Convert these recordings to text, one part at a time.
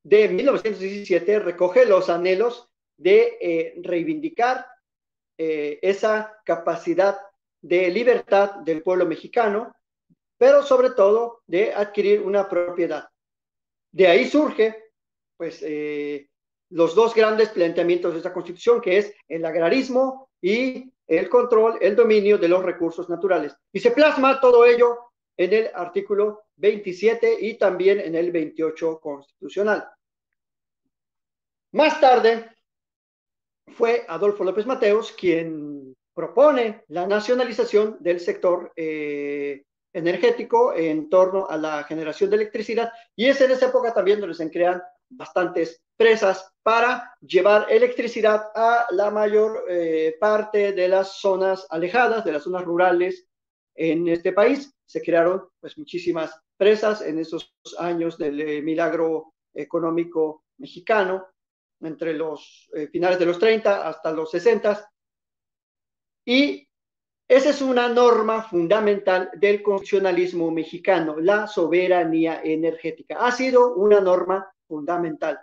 de 1917 recoge los anhelos de reivindicar esa capacidad de libertad del pueblo mexicano, pero sobre todo de adquirir una propiedad. De ahí surge, pues, los dos grandes planteamientos de esta Constitución, que es el agrarismo y el control, el dominio de los recursos naturales. Y se plasma todo ello en el artículo 27 y también en el 28 constitucional. Más tarde fue Adolfo López Mateos quien propone la nacionalización del sector energético en torno a la generación de electricidad, y es en esa época también donde se crean bastantes presas para llevar electricidad a la mayor parte de las zonas alejadas, de las zonas rurales en este país. Se crearon pues muchísimas presas en esos años del milagro económico mexicano, entre los finales de los 30 hasta los 60, y esa es una norma fundamental del constitucionalismo mexicano, la soberanía energética. Ha sido una norma fundamental.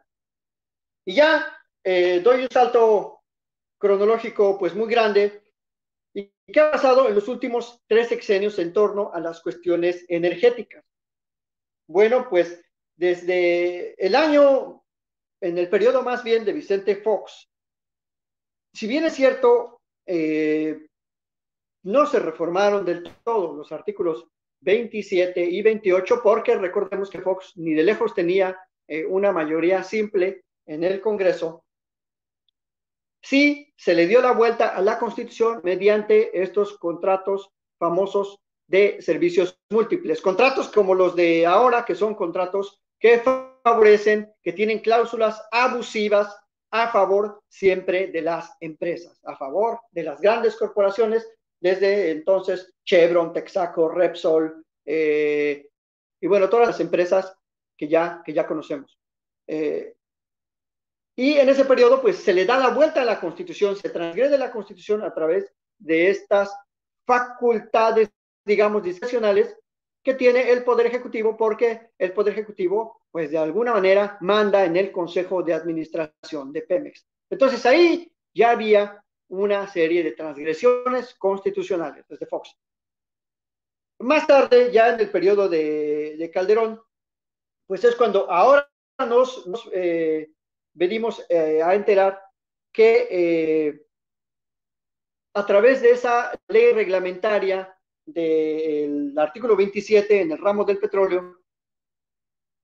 Y ya doy un salto cronológico pues muy grande. ¿Y qué ha pasado en los últimos 3 sexenios en torno a las cuestiones energéticas? Bueno, pues desde el año, en el periodo más bien de Vicente Fox, si bien es cierto, no se reformaron del todo los artículos 27 y 28, porque recordemos que Fox ni de lejos tenía una mayoría simple en el Congreso. Sí se le dio la vuelta a la Constitución mediante estos contratos famosos de servicios múltiples, contratos como los de ahora, que son contratos que favorecen, que tienen cláusulas abusivas a favor siempre de las empresas, a favor de las grandes corporaciones, desde entonces Chevron, Texaco, Repsol, y bueno, todas las empresas que ya conocemos. Y en ese periodo, pues se le da la vuelta a la Constitución, se transgrede la Constitución a través de estas facultades, digamos, discrecionales que tiene el Poder Ejecutivo, porque el Poder Ejecutivo, pues de alguna manera, manda en el Consejo de Administración de Pemex. Entonces ahí ya había una serie de transgresiones constitucionales desde Fox. Más tarde, ya en el periodo de Calderón, pues es cuando ahora nos venimos a enterar que a través de esa ley reglamentaria del artículo 27 en el ramo del petróleo,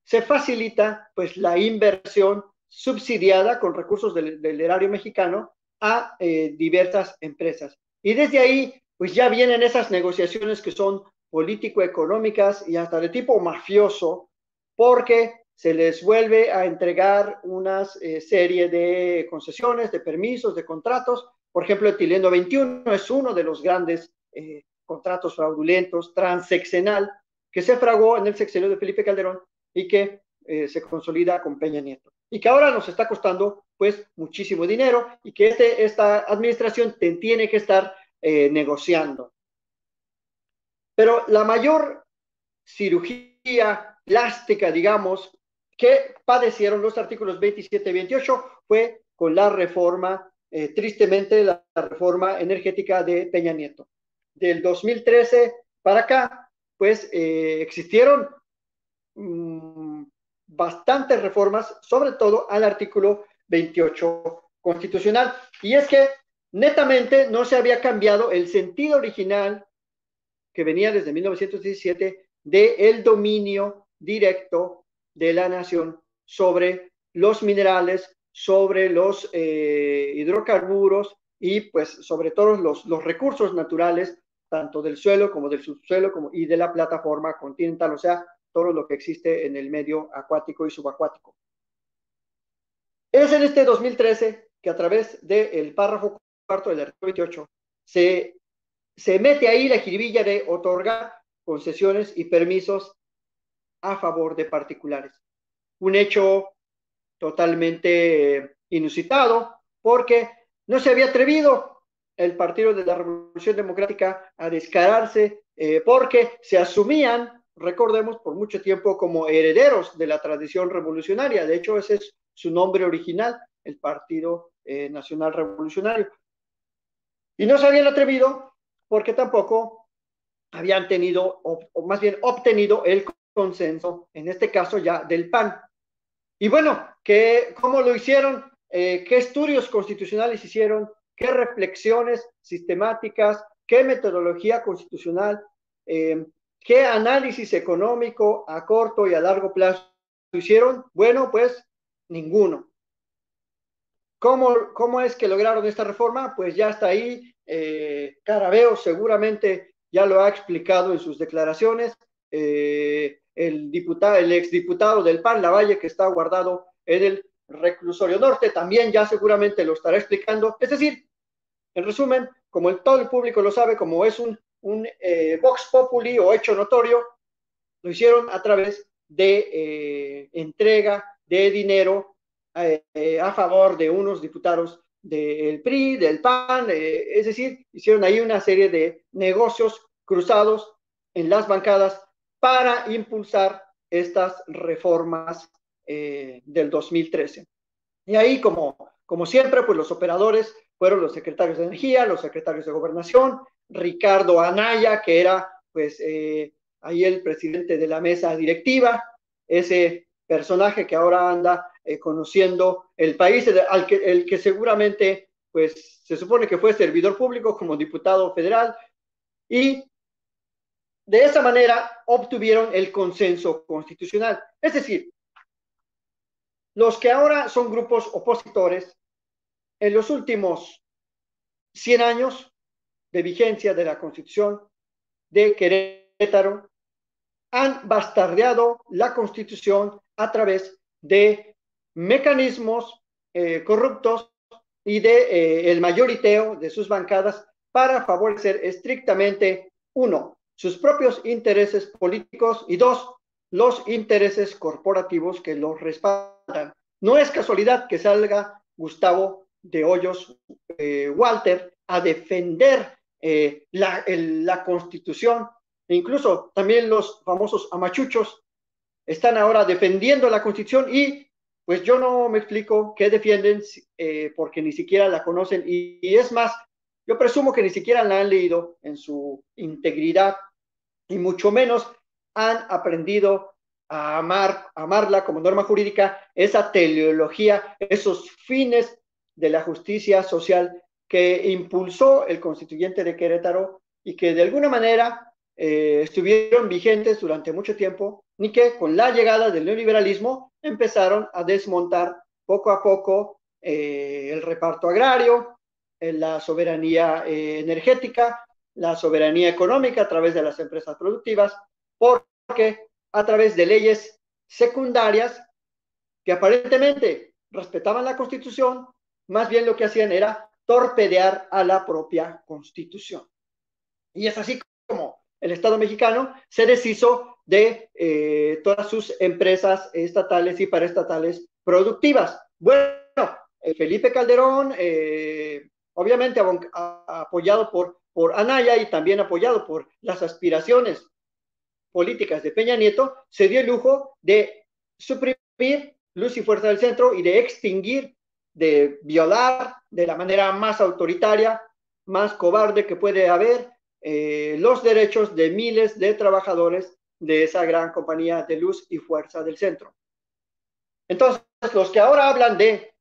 se facilita pues la inversión subsidiada con recursos del erario mexicano a diversas empresas. Y desde ahí pues ya vienen esas negociaciones que son político-económicas y hasta de tipo mafioso, porque se les vuelve a entregar una serie de concesiones, de permisos, de contratos. Por ejemplo, el Tileno 21 es uno de los grandes contratos fraudulentos, transeccional, que se fraguó en el sexenio de Felipe Calderón y que se consolida con Peña Nieto. Y que ahora nos está costando pues muchísimo dinero, y que esta administración tiene que estar negociando. Pero la mayor cirugía plástica, digamos, que padecieron los artículos 27 y 28 fue con la reforma, tristemente, la reforma energética de Peña Nieto. Del 2013 para acá, pues existieron bastantes reformas, sobre todo al artículo 28 constitucional. Y es que netamente no se había cambiado el sentido original que venía desde 1917 del dominio directo de la nación sobre los minerales, sobre los hidrocarburos y pues sobre todo los recursos naturales, tanto del suelo como del subsuelo y de la plataforma continental, o sea, todo lo que existe en el medio acuático y subacuático. Es en este 2013 que a través del párrafo cuarto del artículo 28 se mete ahí la jiribilla de otorgar concesiones y permisos a favor de particulares. Un hecho totalmente inusitado, porque no se había atrevido el Partido de la Revolución Democrática a descararse, porque se asumían recordemos, por mucho tiempo como herederos de la tradición revolucionaria. De hecho, ese es su nombre original, el Partido Nacional Revolucionario. Y no se habían atrevido porque tampoco habían tenido, o más bien obtenido el consenso, en este caso ya del PAN. Y bueno, ¿cómo lo hicieron? ¿Qué estudios constitucionales hicieron? ¿Qué reflexiones sistemáticas? ¿Qué metodología constitucional? ¿Qué análisis económico a corto y a largo plazo hicieron? Bueno, pues ninguno. ¿Cómo es que lograron esta reforma? Pues ya está ahí. Carabeo seguramente ya lo ha explicado en sus declaraciones. El exdiputado del PAN, Lavalle, que está guardado en el reclusorio norte, también ya seguramente lo estará explicando. Es decir, en resumen, como todo el público lo sabe, como es un vox populi o hecho notorio, lo hicieron a través de entrega de dinero a favor de unos diputados del PRI, del PAN, es decir, hicieron ahí una serie de negocios cruzados en las bancadas para impulsar estas reformas del 2013. Y ahí, como siempre, pues los operadores fueron los secretarios de Energía, los secretarios de Gobernación, Ricardo Anaya, que era pues ahí el presidente de la mesa directiva, ese personaje que ahora anda conociendo el país, el que seguramente pues se supone que fue servidor público como diputado federal, y de esa manera obtuvieron el consenso constitucional. Es decir, los que ahora son grupos opositores, en los últimos 100 años de vigencia de la Constitución de Querétaro, han bastardeado la Constitución a través de mecanismos corruptos y de el mayoriteo de sus bancadas para favorecer estrictamente, uno, sus propios intereses políticos y dos, los intereses corporativos que los respaldan. No es casualidad que salga Gustavo de Hoyos Walter a defender la Constitución, e incluso también los famosos amachuchos están ahora defendiendo la Constitución y pues yo no me explico qué defienden porque ni siquiera la conocen y es más, yo presumo que ni siquiera la han leído en su integridad y mucho menos han aprendido a amarla como norma jurídica, esa teleología, esos fines de la justicia social que impulsó el constituyente de Querétaro y que de alguna manera estuvieron vigentes durante mucho tiempo, ni que con la llegada del neoliberalismo empezaron a desmontar poco a poco el reparto agrario, la soberanía energética, la soberanía económica a través de las empresas productivas, porque a través de leyes secundarias que aparentemente respetaban la Constitución, más bien lo que hacían era torpedear a la propia Constitución. Y es así como el Estado mexicano se deshizo de todas sus empresas estatales y paraestatales productivas. Bueno, Felipe Calderón, obviamente apoyado por Anaya y también apoyado por las aspiraciones políticas de Peña Nieto, se dio el lujo de suprimir Luz y Fuerza del Centro y de extinguir, de violar de la manera más autoritaria, más cobarde que puede haber, los derechos de miles de trabajadores de esa gran compañía de Luz y Fuerza del Centro. Entonces, los que ahora hablan de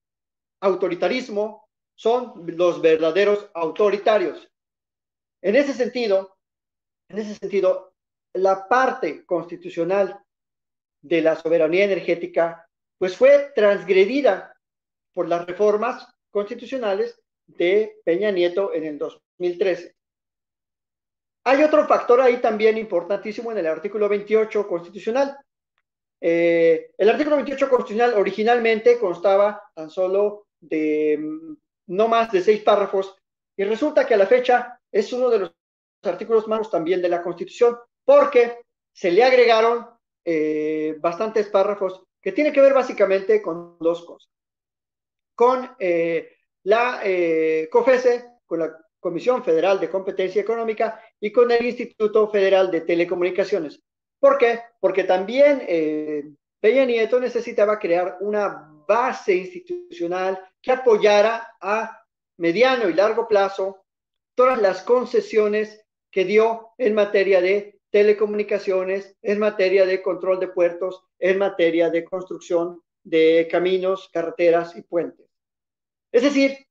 autoritarismo son los verdaderos autoritarios. En ese sentido, la parte constitucional de la soberanía energética pues fue transgredida por las reformas constitucionales de Peña Nieto en el 2013. Hay otro factor ahí también importantísimo en el artículo 28 constitucional. El artículo 28 constitucional originalmente constaba tan solo de no más de 6 párrafos y resulta que a la fecha es uno de los artículos más también de la Constitución porque se le agregaron bastantes párrafos que tienen que ver básicamente con dos cosas. Con la COFESE, con la Comisión Federal de Competencia Económica y con el Instituto Federal de Telecomunicaciones. ¿Por qué? Porque también Peña Nieto necesitaba crear una base institucional que apoyara a mediano y largo plazo todas las concesiones que dio en materia de telecomunicaciones, en materia de control de puertos, en materia de construcción de caminos, carreteras y puentes. Es decir,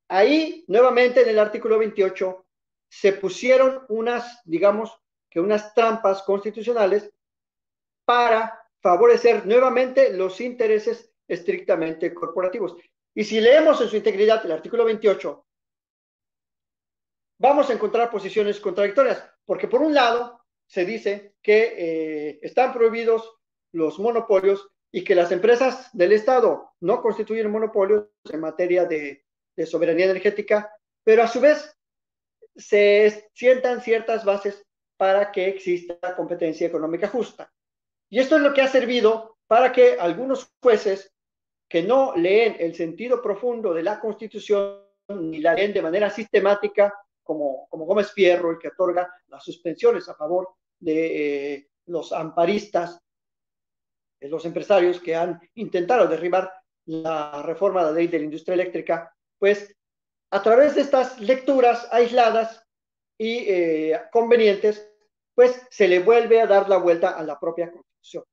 ahí nuevamente en el artículo 28 se pusieron unas, digamos, que unas trampas constitucionales para favorecer nuevamente los intereses estrictamente corporativos. Y si leemos en su integridad el artículo 28, vamos a encontrar posiciones contradictorias, porque por un lado se dice que están prohibidos los monopolios y que las empresas del Estado no constituyen monopolios en materia de soberanía energética, pero a su vez se sientan ciertas bases para que exista competencia económica justa. Y esto es lo que ha servido para que algunos jueces que no leen el sentido profundo de la Constitución ni la leen de manera sistemática, como Gómez Fierro, el que otorga las suspensiones a favor de los amparistas, de los empresarios que han intentado derribar la reforma de la ley de la industria eléctrica, pues a través de estas lecturas aisladas y convenientes, pues se le vuelve a dar la vuelta a la propia Constitución.